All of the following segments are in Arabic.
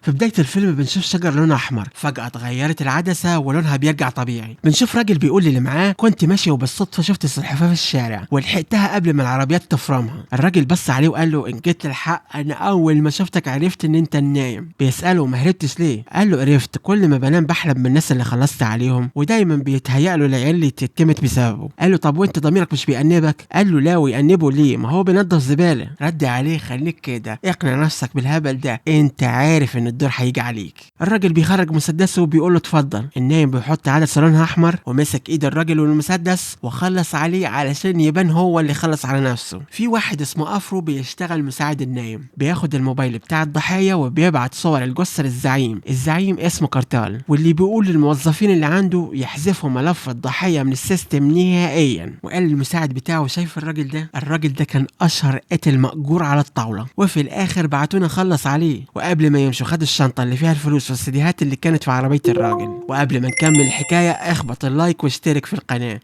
في بداية الفيلم بنشوف شجر لونها أحمر، فجأة اتغيرت العدسة ولونها بيرجع طبيعي. بنشوف راجل بيقول للي معاه كنت ماشي وبالصدفة شفت السلحفاة في الشارع ولحقتها قبل ما العربيات تفرمها. الراجل بص عليه وقال له إن جيت للحق أنا أول ما شفتك عرفت إن أنت النايم. بيسأله ما هربتش ليه؟ قال له عرفت، كل ما بنام بحلم من الناس اللي خلصت عليهم ودايما بيتهيأ له العيال اللي تتمت بسببه. قال له طب وأنت ضميرك مش بيأنبك؟ قال له لا، ويأنبه ليه؟ ما هو بينضف زبالة. رد عليه خليك كده، اقنع نفسك بالهبل ده، أنت عارف إن الدور هيجي عليك. الراجل بيخرج مسدسه وبيقول له اتفضل. النايم بيحط عدسة لونها احمر ومسك ايد الراجل والمسدس وخلص عليه علشان يبان هو اللي خلص على نفسه. في واحد اسمه افرو بيشتغل مساعد النايم، بياخد الموبايل بتاع الضحية وبيبعت صور الجثة للزعيم. الزعيم اسمه كارتال، واللي بيقول للموظفين اللي عنده يحذفوا ملف الضحية من السيستم نهائيا. وقال المساعد بتاعه شايف الراجل ده كان اشهر قتل مأجور على الطاولة، وفي الاخر بعتونا نخلص عليه. وقبل ما يمشوا خد الشنطة اللي فيها الفلوس والسيديهات اللي كانت في عربية الراجل. وقبل ما نكمل الحكاية اخبط اللايك واشترك في القناة.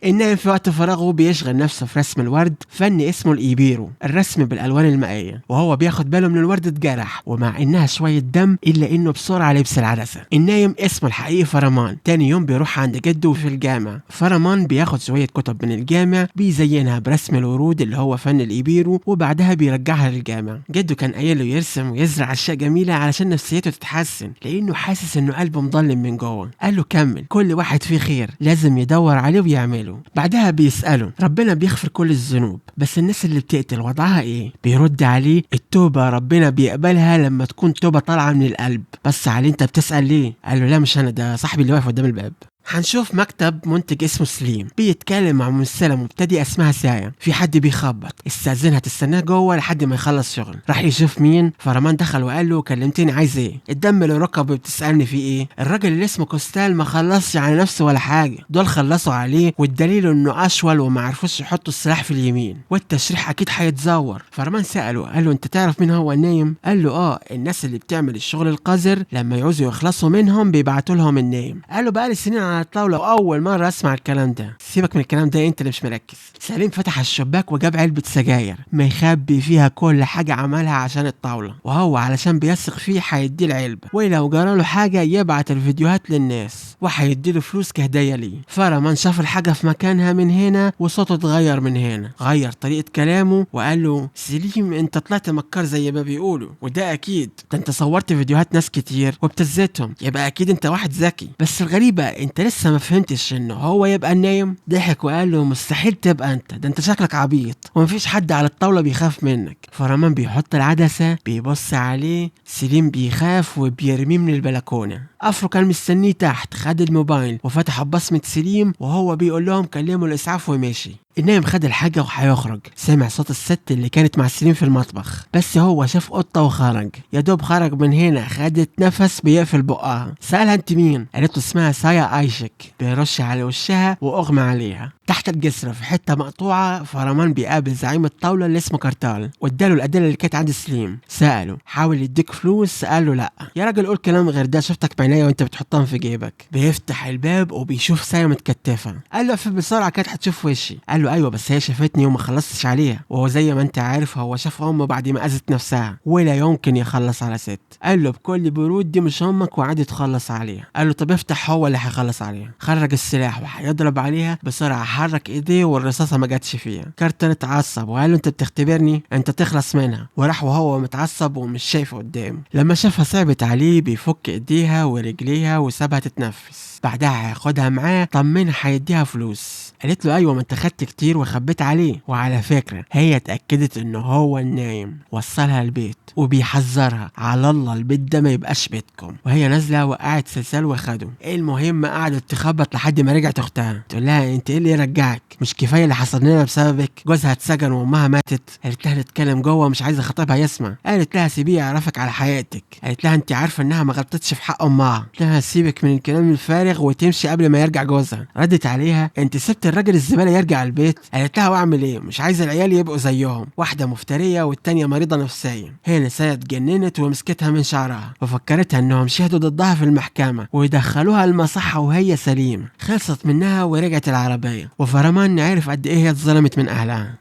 النايم في وقت فراغه بيشغل نفسه في رسم الورد، فن اسمه الإيبيرو، الرسم بالألوان المائية. وهو بياخد باله من الورد اتجرح ومع إنها شوية دم إلا إنه بسرعة لبس العدسة. النايم اسمه الحقيقي فرمان. تاني يوم بيروح عند جده في الجامع. فرمان بياخد شوية كتب من الجامع بيزينها برسم الورود اللي هو فن الإيبيرو وبعدها بيرجعها للجامع. جده كان قايله يرسم ويزرع أشياء جميلة علشان نفسيته تتحسن، لأنه حاسس إنه قلبه مظلم من جوه. قال له كمل، كل واحد فيه خير لازم يدور عليه ويعمله. بعدها بيسأله ربنا بيغفر كل الذنوب بس الناس اللي بتقتل وضعها ايه؟ بيرد عليه التوبة ربنا بيقبلها لما تكون توبة طالعة من القلب. بس عليه انت بتسأل ليه؟ قال له لا مش انا، ده صاحبي اللي واقف قدام الباب. هنشوف مكتب منتج اسمه سليم بيتكلم مع ممثله مبتدئه اسمها سايا. في حد بيخبط، استاذنها تستناه جوه لحد ما يخلص شغل. راح يشوف مين، فرمان دخل وقال له كلمتني عايز ايه؟ الدم اللي ركبه بتسالني فيه ايه؟ الراجل اللي اسمه كوستال ما خلصش على نفسه ولا حاجه، دول خلصوا عليه والدليل انه اشول وما عرفوش يحطوا السلاح في اليمين والتشريح اكيد هيتزور. فرمان ساله قال له انت تعرف مين هو النايم؟ قال له الناس اللي بتعمل الشغل القذر لما يعوزوا يخلصوا منهم بيبعتوا لهم النايم. قال له بقالي سنين على الطاولة وأول مرة أسمع الكلام ده. سيبك من الكلام ده، أنت اللي مش مركز. سليم فتح الشباك وجاب علبة سجاير مخبي فيها كل حاجة عملها عشان الطاولة، وهو علشان بيثق فيه هيديه العلبة، ولو جراله حاجة يبعت الفيديوهات للناس وهيديله فلوس كهدية ليه. فرمان شاف الحاجة في مكانها من هنا وصوته اتغير من هنا، غير طريقة كلامه وقال له سليم أنت طلعت مكار زي ما بيقولوا، وده أكيد، ده أنت صورت فيديوهات ناس كتير وابتزتهم، يبقى أكيد أنت واحد ذكي. بس الغريبة أنت لسه ما فهمتش انه هو يبقى النايم. ضحك وقال له مستحيل تبقى انت، ده انت شكلك عبيط ومفيش حد على الطاولة بيخاف منك. فرمان بيحط العدسة بيبص عليه، سليم بيخاف وبيرميه من البلكونة. افرو كان مستنيه تحت، خد الموبايل وفتح بصمة سليم وهو بيقول لهم كلموا الاسعاف ومشي. النايم خد الحاجة وهيخرج، سمع صوت الست اللي كانت مع سليم في المطبخ، بس هو شاف قطة وخرج. يا دوب خرج من هنا خدت نفس بيقفل بقها. سألها انت مين؟ قالت له اسمها سايا ايشك. بيرش على وشها واغمى عليها. تحت الجسر في حتة مقطوعة فرمان بيقابل زعيم الطاولة اللي اسمه كارتال واداله الأدلة اللي كانت عند سليم. سأله حاول يديك فلوس؟ قال له لا. يا راجل قول كلام غير ده، شفتك بعينيا وانت بتحطهم في جيبك. بيفتح الباب وبيشوف سايا متكتفة. قال له اقفل بسرعة كانت هتشوف وشي. قال له ايوه بس هي شافتني وما خلصتش عليها، وهو زي ما انت عارف هو شاف امه بعد ما اذت نفسها ولا يمكن يخلص على ست. قال له بكل برود دي مش امك وعاد يتخلص عليها. قال له طب افتح، هو اللي هيخلص عليها. خرج السلاح وهيضرب عليها بسرعة، حرك ايديه والرصاصة ما جاتش فيها. كارتر اتعصب وقال له انت بتختبرني، انت تخلص منها. وراح وهو متعصب ومش شايف قدامه. لما شافها صعبت عليه بيفك ايديها ورجليها وسابها تتنفس. بعدها هياخدها معاه، طمنها هيديها فلوس. قالت له ايوه ما انت خدت كتير وخبيت عليه، وعلى فكرة هي اتأكدت انه هو النايم. وصلها البيت وبيحذرها على الله البيت ده ما يبقاش بيتكم. وهي نازله وقعت سلسال وخده. المهم قعدت تخبط لحد ما رجعت اختها. تقول لها انت ايه اللي يرجعك؟ مش كفايه اللي حصل لنا بسببك؟ جوزها اتسجن وامها ماتت. قالت لها نتكلم جوه، مش عايزه خطيبها يسمع. قالت لها سيبيه يعرفك على حياتك. قالت لها انت عارفه انها ما غلطتش في حق امها. قالت لها سيبك من الكلام الفارغ وتمشي قبل ما يرجع جوزها. ردت عليها انت سبت الراجل الزباله يرجع البيت؟ قالت لها واعمل ايه؟ مش عايزه العيال يبقوا زيهم، واحده مفتريه والتانيه مريضه نفسيا. هنا سايا اتجننت ومسكتها من شعرها وفكرتها انهم شهدوا ضدها في المحكمه ويدخلوها المصحه وهي سليمه. خلصت منها ورجعت العربيه، وفرمان عرف قد ايه هي اتظلمت من اهلها.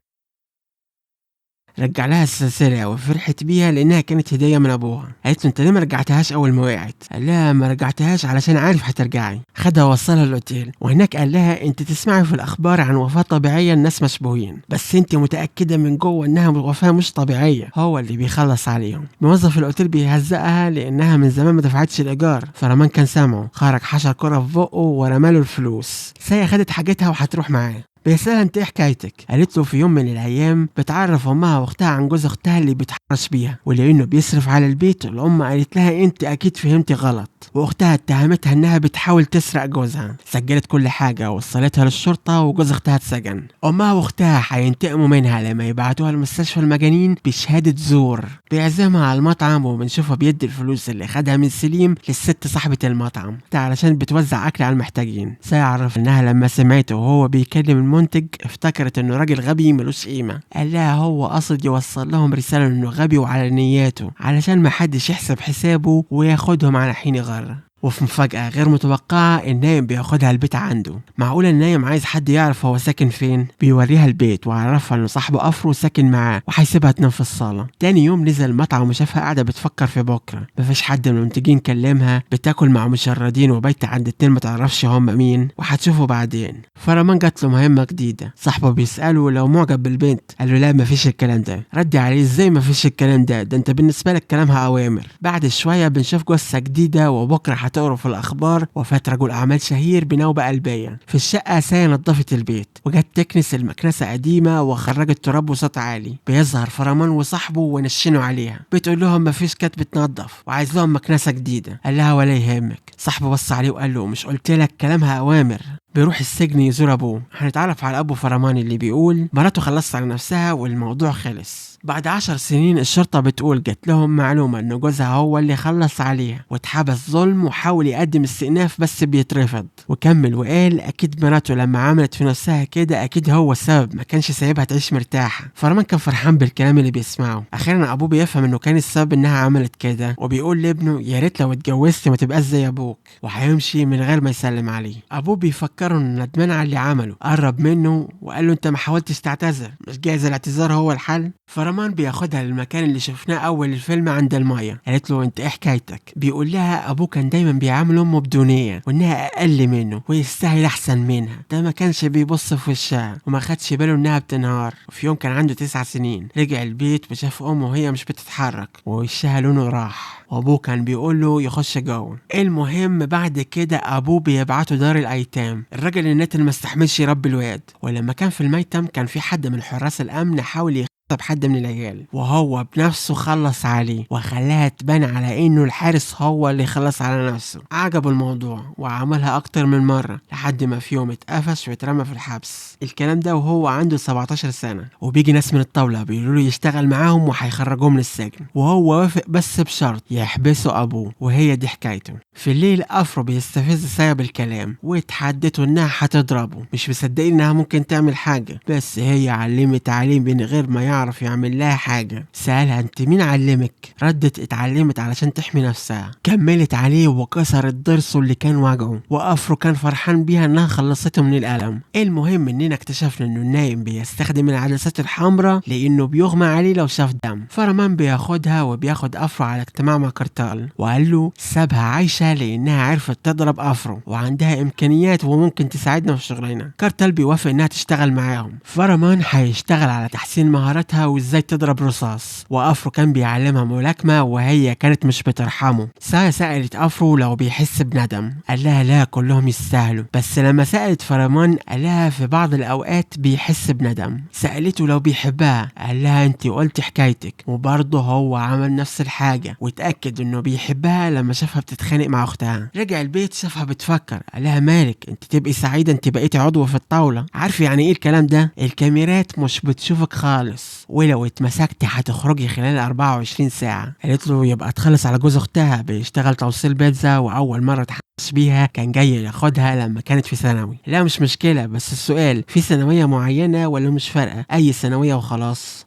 رجع لها السلسلة وفرحت بيها لأنها كانت هدية من أبوها. قالت له أنت ليه ما رجعتهاش أول ما وقعت؟ قال لها ما رجعتهاش علشان عارف هترجعي. خدها ووصلها الأوتيل، وهناك قال لها أنت تسمعي في الأخبار عن وفاة طبيعية الناس مشبوهين، بس أنت متأكدة من جوه إنها وفاة مش طبيعية، هو اللي بيخلص عليهم. موظف الأوتيل بيهزقها لأنها من زمان ما دفعتش الإيجار، فرمان كان سامعه، خرج حشر كرة في بقه ورماله الفلوس. سايا خدت حاجتها وهتروح معاه. بيسألها انت ايه حكايتك؟ قالت له في يوم من الايام بتعرف امها واختها عن جوز اختها اللي بتحرش بيها، ولانه بيصرف على البيت الام قالت لها انت اكيد فهمتي غلط، واختها اتهمتها انها بتحاول تسرق جوزها. سجلت كل حاجه ووصلتها للشرطه وجوز اختها اتسجن. امها واختها هينتقموا منها لما يبعتوها لمستشفى المجانين بشهاده زور. بيعزمها على المطعم وبنشوفها بيدي الفلوس اللي خدها من سليم للست صاحبه المطعم ده علشان بتوزع اكل على المحتاجين. سيعرف انها لما سمعته وهو بيكلم المنتج افتكرت انه راجل غبي ملوش قيمه. قال لها هو قصد يوصل لهم رساله انه غبي وعلى نياته علشان ما حدش يحسب حسابه وياخدهم على حين غره. وفي مفاجأة غير متوقعة النايم بياخدها البيت عنده. معقولة النايم عايز حد يعرف هو ساكن فين؟ بيوريها البيت وعرفها انه صاحبه افرو ساكن معاه وهيسيبها تنام في الصالة. تاني يوم نزل المطعم وشافها قاعدة بتفكر في بكرة، مفيش حد من المنتجين كلمها، بتاكل مع مشردين وبايتة عند اتنين متعرفش هم مين وهتشوفه بعدين. فرمان جات له مهمة جديدة. صاحبه بيسأله لو معجب بالبنت، قال له لا مفيش الكلام ده. رد عليه ازاي مفيش الكلام ده انت بالنسبة لك كلامها اوامر. بعد شوية بنشوف جثة جديدة وبكرة هتقروا في الاخبار وفاة رجل اعمال شهير بنوبة قلبية. في الشقة سايا نظفت البيت وجت تكنس المكنسة قديمة وخرجت تراب وصوت عالي. بيظهر فرمان وصاحبه ونشنوا عليها. بتقول لهم مفيش كانت بتنظف وعايز لهم مكنسة جديدة. قال لها ولا يهمك. صاحبه بص عليه وقال له مش قلت لك كلامها اوامر. بيروح السجن يزور ابوه. هنتعرف على ابو فرمان اللي بيقول مراته خلصت على نفسها والموضوع خلص. بعد 10 سنين الشرطة بتقول جت لهم معلومة ان جوزها هو اللي خلص عليها واتحبس ظلم وحاول يقدم استئناف بس بيترفض. وكمل وقال اكيد مراته لما عملت في نفسها كده اكيد هو السبب، ما كانش سايبها تعيش مرتاحة. فرمان كان فرحان بالكلام اللي بيسمعه. اخيرا ابوه بيفهم انه كان السبب انها عملت كده وبيقول لابنه يا ريت لو اتجوزت ما تبقاش زي ابوك، وهيمشي من غير ما يسلم عليه. ابوه بيفكره انه ندمان على اللي عمله، قرب منه وقال له انت ما حاولتش تعتذر، مش جايز الاعتذار هو الحل؟ فرمان بياخدها للمكان اللي شفناه اول الفيلم عند المايه. قالت له انت ايه حكايتك؟ بيقول لها ابوه كان دايما بيعامل امه بدونيه وانها اقل منه ويستاهل احسن منها. ده ما كانش بيبص في وشها وما خدش باله انها بتنهار. وفي يوم كان عنده 9 سنين رجع البيت وشاف امه وهي مش بتتحرك ووشها لونه راح، وابوه كان بيقول له يخش جوه. المهم بعد كده ابوه بيبعته دار الايتام. الراجل الناتن ما استحملش يربي الواد، ولما كان في الميتم كان في حد من حراس الامن حاول طب حد من العيال وهو بنفسه خلص عليه وخلاها تبان على انه الحارس هو اللي خلص على نفسه. عجبه الموضوع وعملها اكتر من مرة لحد ما في يوم اتقفش واترمى في الحبس. الكلام ده وهو عنده 17 سنة. وبيجي ناس من الطاولة بيقولوا له يشتغل معاهم وهيخرجوه من السجن، وهو وافق بس بشرط يحبسوا ابوه. وهي دي حكايته. في الليل افرو بيستفز سايا بالكلام وتحدته انها هتضربه، مش مصدقين انها ممكن تعمل حاجة، بس هي علمت عليه من غير ما يعرف يعمل لها حاجة. سألها انت مين علمك؟ ردت اتعلمت علشان تحمي نفسها. كملت عليه وكسرت ضرسه اللي كان واجعه، وافرو كان فرحان بيها انها خلصته من الالم. المهم اننا اكتشفنا انه النايم بيستخدم العدسات الحمراء لانه بيغمى عليه لو شاف دم. فرمان بياخدها وبياخد افرو على اجتماع مع كارتال وقال له سابها عايشة لانها عرفت تضرب افرو وعندها امكانيات وممكن تساعدنا في شغلنا. كارتال بيوافق انها تشتغل معاهم. فرمان هيشتغل على تحسين مهاراتها وازاي تضرب رصاص، وافرو كان بيعلمها ملاكمة وهي كانت مش بترحمه. سايا سألت افرو لو بيحس بندم، قال لها لا كلهم يستاهلوا. بس لما سألت فرمان قال لها في بعض الاوقات بيحس بندم. سألته لو بيحبها، قال لها انت قلت حكايتك، وبرضه هو عمل نفس الحاجة واتأكد انه بيحبها لما شافها بتتخانق مع اختها. رجع البيت شافها بتفكر، قال لها مالك انت تبقي سعيدة انت بقيتي عضوة في الطاولة؟ عارف يعني ايه الكلام ده؟ الكاميرات مش بتشوفك خالص ولو اتمسكتي هتخرجي خلال 24 ساعة. قالت له يبقى تخلص على جوز اختها بيشتغل توصيل بيتزا واول مرة تحس بيها كان جاي ياخدها لما كانت في ثانوي. لا مش مشكلة، بس السؤال في ثانوية معينة ولا مش فارقة اي ثانوية وخلاص؟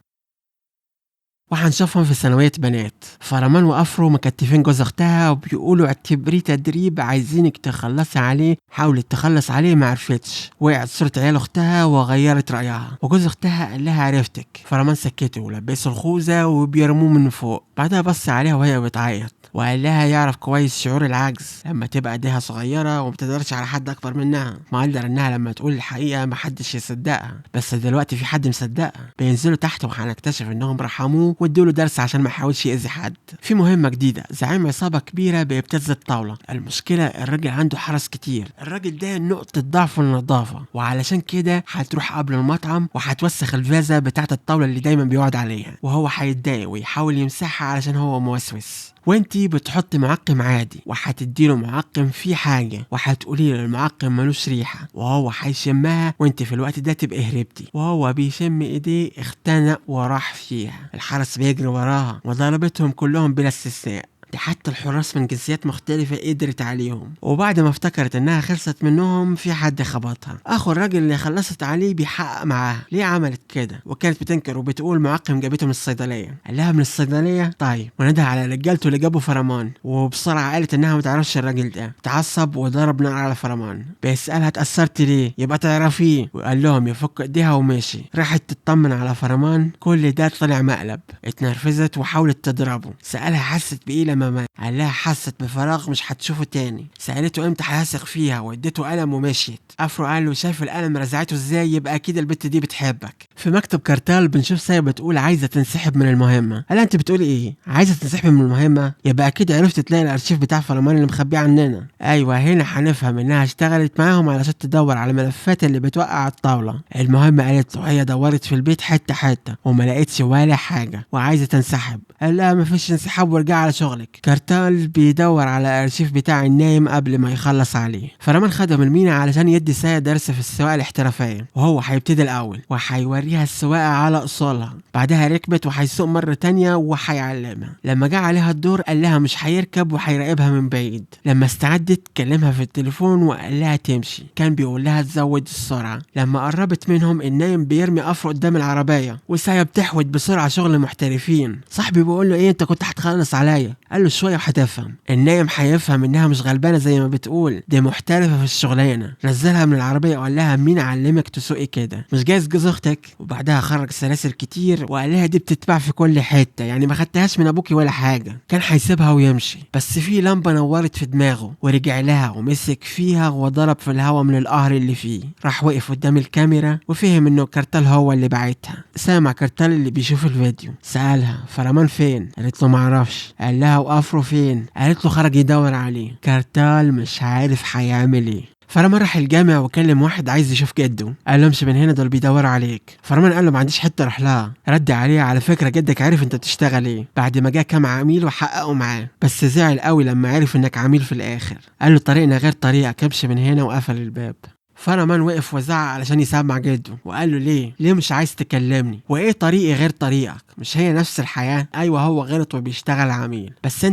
وهنشوفهم في ثانوية بنات. فرمان وافرو مكتفين جوز اختها وبيقولوا اعتبريه تدريب، عايزينك تخلصي عليه. حاولت تخلص عليه ما عرفتش، وقعت صورة عيال اختها وغيرت رأيها، وجوز اختها قال لها عرفتك. فرمان سكته ولبسه الخوذة وبيرموه من فوق. بعدها بص عليها وهي بتعيط وقال لها يعرف كويس شعور العجز لما تبقى ايديها صغيرة ومتقدرش على حد اكبر منها. مقدر انها لما تقول الحقيقة محدش يصدقها، بس دلوقتي في حد مصدقها. بينزلوا تحت وهنكتشف انهم رحموه وادوله درس عشان ما يحاولش يأذي حد. في مهمة جديدة، زعيم عصابة كبيرة بيبتز الطاولة. المشكلة الراجل عنده حرس كتير، الراجل ده نقطة ضعفه النظافة، وعلشان كده هتروح قبل المطعم وهتوسخ الفازة بتاعت الطاولة اللي دايما بيقعد عليها، وهو هيتضايق ويحاول يمسحها علشان هو موسوس. وانتي بتحطي معقم عادي وهتديله معقم فيه حاجة وهتقولي له المعقم ملوش ريحة، وهو هيشمها وانت في الوقت ده تبقى هربتي. وهو بيشم ايديه اختنق وراح فيها. الحرس بيجري وراها وضربتهم كلهم بلا استثناء، دي حتى الحراس من جنسيات مختلفة قدرت عليهم. وبعد ما افتكرت انها خلصت منهم في حد خبطها. اخو الراجل اللي خلصت عليه بيحقق معاها ليه عملت كده، وكانت بتنكر وبتقول معقم جابته من الصيدلية. قال لها من الصيدلية؟ طيب. وندى على رجالته اللي جابوا فرمان، وبسرعة قالت انها متعرفش الراجل ده. اتعصب وضرب نار على فرمان. بيسألها اتأثرت ليه؟ يبقى تعرفيه. وقال لهم يفك ايديها وماشي. راحت تطمن على فرمان، كل ده طلع مقلب. اتنرفزت وحاولت تضربه. سألها حست بايه لما مات؟ قال لها حست بفراغ مش هتشوفه تاني. سألته امتى هيثق فيها واديته قلم ومشيت. افرو قال له شايف القلم رزعته ازاي؟ يبقى اكيد البت دي بتحبك. في مكتب كارتال بنشوف سايا بتقول عايزه تنسحب من المهمه. قال انت بتقولي ايه؟ عايزه تنسحب من المهمه؟ يبقى اكيد عرفت تلاقي الارشيف بتاع فرمان اللي مخبيه عننا. ايوه، هنا هنفهم انها اشتغلت معاهم علشان تدور على الملفات اللي بتوقع الطاوله. المهمه قالت له هي دورت في البيت حته حته وما لقيتش ولا حاجه وعايزه تنسحب. قال لها مفيش انسحاب وارجع على شغلك. كارتال بيدور على الارشيف بتاع النايم قبل ما يخلص عليه. فرمان خدم المينا علشان يدي سايا درس في السواقه الاحترافيه، وهو هيبتدي الاول وهيوريها السواقه على اصولها. بعدها ركبت وهيسوق مره تانية وهيعلمها. لما جه عليها الدور قال لها مش هيركب وهيراقبها من بعيد. لما استعدت كلمها في التليفون وقال لها تمشي. كان بيقول لها تزود السرعه. لما قربت منهم النايم بيرمي افرو قدام العربيه وسايا بتحود بسرعه شغل محترفين. صاحبي بيقول له ايه انت كنت هتخلص عليا؟ قال له شويه وهتفهم. النايم هيفهم انها مش غلبانه زي ما بتقول، دي محترفه في الشغلانه. نزلها من العربيه وقال لها مين علمك تسوقي كده؟ مش جايز جوز اختك؟ وبعدها خرج سلاسل كتير وقال لها دي بتتباع في كل حته، يعني ما خدتهاش من ابوكي ولا حاجه. كان هيسيبها ويمشي، بس في لمبه نورت في دماغه ورجع لها ومسك فيها وضرب في الهوا من القهر اللي فيه. راح وقف قدام الكاميرا وفهم انه كارتال هو اللي بعتها. سامع كارتال اللي بيشوف الفيديو. سألها فرمان فين؟ قالت له معرفش. قال لها وافرو فين؟ قالت له خرج يدور عليه. كارتال مش عارف هيعمل ايه. فرمان راح الجامع وكلم واحد عايز يشوف جده. قال له امشي من هنا دول بيدوروا عليك. فرمان قال له ما عنديش حته اروح لها. رد عليه على فكره جدك عارف انت بتشتغل ايه. بعد ما جه كام عميل وحققوا معاه، بس زعل قوي لما عرف انك عميل في الاخر. قال له طريقنا غير طريقك، امشي من هنا، وقفل الباب. فرمان وقف وزعق علشان يسمع جده وقال له ليه مش عايز تكلمني؟ وايه طريقي غير طريقك؟ مش هي نفس الحياه؟ ايوه هو غلط وبيشتغل عميل، بس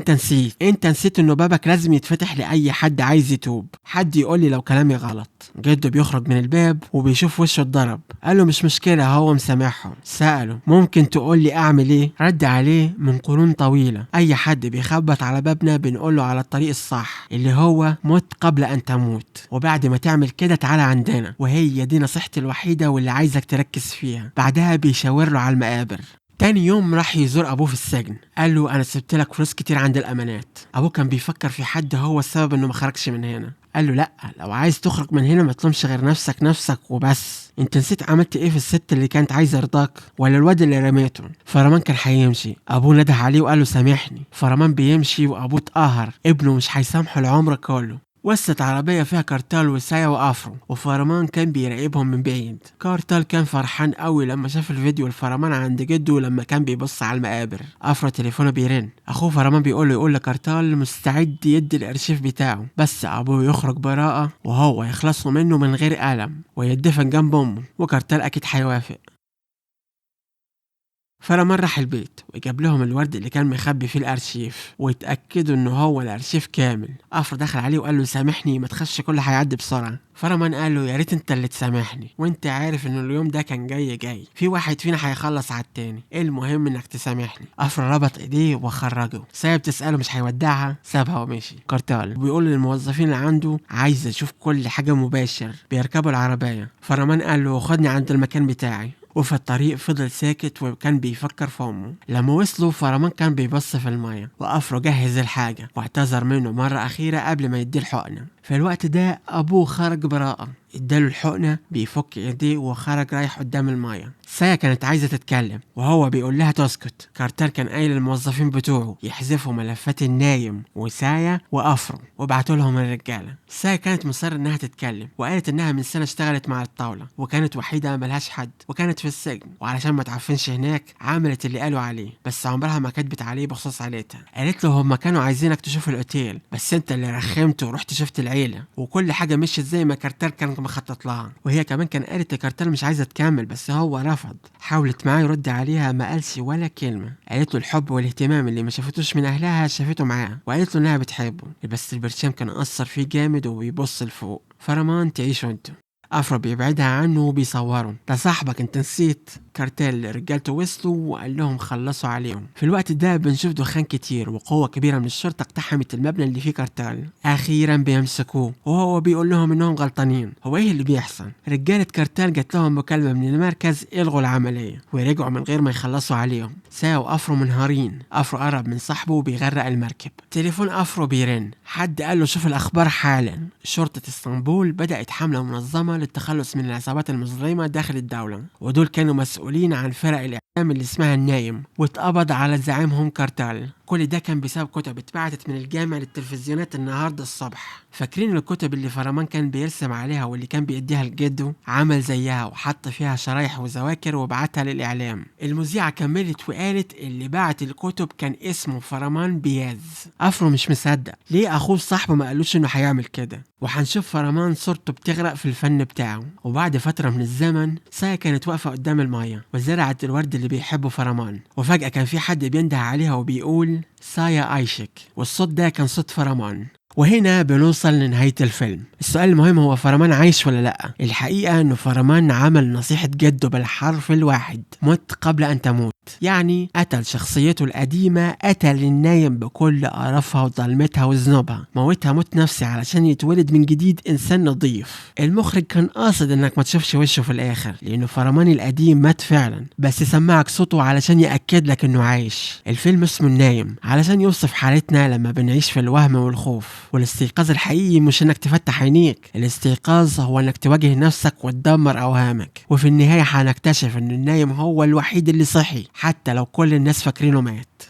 انت نسيت انه بابك لازم يتفتح لاي حد عايز يتوب. حد يقول لي لو كلامي غلط. جده بيخرج من الباب وبيشوف وشه اتضرب. قال له مش مشكله هو مسامحهم. ساله ممكن تقول لي اعمل ايه؟ رد عليه من قرون طويله اي حد بيخبط على بابنا بنقول له على الطريق الصح اللي هو مت قبل ان تموت، وبعد ما تعمل كده تعالى عندنا، وهي دي نصيحتي الوحيده واللي عايزك تركز فيها. بعدها بيشاور له على المقابر. تاني يوم راح يزور ابوه في السجن. قال له انا سبت لك فلوس كتير عند الامانات. ابوه كان بيفكر في حد هو السبب انه ما خرجش من هنا. قال له لا، لو عايز تخرج من هنا ما تلومش غير نفسك وبس. انت نسيت عملت ايه في الست اللي كانت عايزه رضاك ولا الواد اللي رميته؟ فرمان كان هيمشي، ابوه نده عليه وقال له سامحني. فرمان بيمشي وابوه اتقهر، ابنه مش هيسامحه العمر كله. وصلت عربية فيها كارتال وسايا وافرو، وفرمان كان بيراقبهم من بعيد. كارتال كان فرحان قوي لما شاف الفيديو الفرمان عند جده لما كان بيبص على المقابر. افرو تليفونه بيرن، اخوه فرمان يقول لكارتال مستعد يدي الارشيف بتاعه، بس ابوه يخرج براءة وهو يخلصوا منه من غير ألم ويدفن جنب امه، وكارتال اكيد هيوافق. فرمان راح البيت وجاب لهم الورد اللي كان مخبي فيه الارشيف، واتاكدوا انه هو الارشيف كامل. افرو دخل عليه وقال له سامحني، ما تخش كل هيعدي بسرعه. فرمان قال له يا ريت انت اللي تسامحني، وانت عارف ان اليوم ده كان جاي في واحد فينا هيخلص على التاني، المهم انك تسامحني. افرو ربط ايديه وخرجه. سايا بتساله مش هيودعها، سابها ومشي. كارتال بيقول للموظفين اللي عنده عايز اشوف كل حاجه مباشر. بيركبوا العربيه. فرمان قال له خدني عند المكان بتاعي. وفي الطريق فضل ساكت وكان بيفكر في امه. لما وصلوا فرمان كان بيبص في الميه، وافرو جهز الحاجه واعتذر منه مره اخيره قبل ما يديه الحقنه. في الوقت ده ابوه خرج براءه، اداله الحقنه بيفك ايديه وخرج رايح قدام الميه. سايا كانت عايزه تتكلم وهو بيقول لها تسكت. كارتر كان قايل للموظفين بتوعه يحذفوا ملفات النايم وسايا وافرو وبعتوا لهم الرجاله. سايا كانت مصره انها تتكلم، وقالت انها من سنه اشتغلت مع الطاوله وكانت وحيده ملهاش حد وكانت في السجن، وعلشان ما تعفنش هناك عملت اللي قالوا عليه، بس عمرها ما كدبت عليه بخصوص عيلتها. قالت له هم كانوا عايزينك تشوف الاوتيل، بس انت اللي رخمت ورحت شفت العيله، وكل حاجه مشيت زي ما كارتر كان مخطط لها. وهي كمان كان قالت لكارتر مش عايزه تكمل، بس هو رفض. حاولت معاه يرد عليها، ما قالش ولا كلمه. قالت له الحب والاهتمام اللي ما شافتوش من اهلها شافته معاه، وقالت له انها بتحبه، بس البرشام كان اثر فيه جامد وبيبص لفوق. فرمان تعيشوا انتوا. افرو بيبعدها عنه وبيصوروا. ده صاحبك انت نسيت. كارتيل رجالته وصلوا وقال لهم خلصوا عليهم. في الوقت ده بنشوف دخان كتير وقوة كبيرة من الشرطة اقتحمت المبنى اللي فيه كارتيل. اخيرا بيمسكوه وهو بيقول لهم انهم غلطانين. هو ايه اللي بيحصل؟ رجالة كارتيل جات لهم مكالمة من المركز الغوا العملية ورجعوا من غير ما يخلصوا عليهم. سايا وافرو منهارين. افرو قرب من صاحبه وبيغرق المركب. تليفون افرو بيرن، حد قال له شوف الاخبار حالا. شرطة اسطنبول بدأت حملة منظمة للتخلص من العصابات المظلمة داخل الدولة، ودول كانوا مسؤولين عن فرق الإعلام اللي اسمها النايم، واتقبض على زعيمهم كارتال. كل ده كان بسبب كتب اتبعتت من الجامع للتلفزيونات النهارده الصبح. فاكرين الكتب اللي فرمان كان بيرسم عليها واللي كان بيديها لجده؟ عمل زيها وحط فيها شرايح وذواكر وبعتها للإعلام. المذيعة كملت وقالت اللي بعت الكتب كان اسمه فرمان بياز. أفرو مش مصدق، ليه أخوه صاحبه ما قالوش إنه هيعمل كده؟ وحنشوف فرمان صورته بتغرق في الفن بتاعه. وبعد فترة من الزمن سايا كانت واقفة قدام المية وزرعت الورد اللي بيحبه فرمان، وفجأة كان في حد بينده عليها وبيقول سايا عايشك، والصوت ده كان صوت فرمان. وهنا بنوصل لنهاية الفيلم. السؤال المهم هو فرمان عايش ولا لأ؟ الحقيقة انه فرمان عمل نصيحة جده بالحرف الواحد: مت قبل ان تموت. يعني قتل شخصيته القديمة، قتل النايم بكل قرفها وظلمتها وذنوبها، موتها موت نفسي علشان يتولد من جديد انسان نظيف. المخرج كان قاصد انك ما تشوفش وشه في الاخر، لانه فرمان القديم مات فعلا، بس سمعك صوته علشان يأكد لك انه عايش. الفيلم اسمه النايم علشان يوصف حالتنا لما بنعيش في الوهم والخوف. والاستيقاظ الحقيقي مش انك تفتح عينيك، الاستيقاظ هو انك تواجه نفسك وتدمر اوهامك. وفي النهاية هنكتشف ان النايم هو الوحيد اللي صحي، حتى لو كل الناس فاكرينه مات.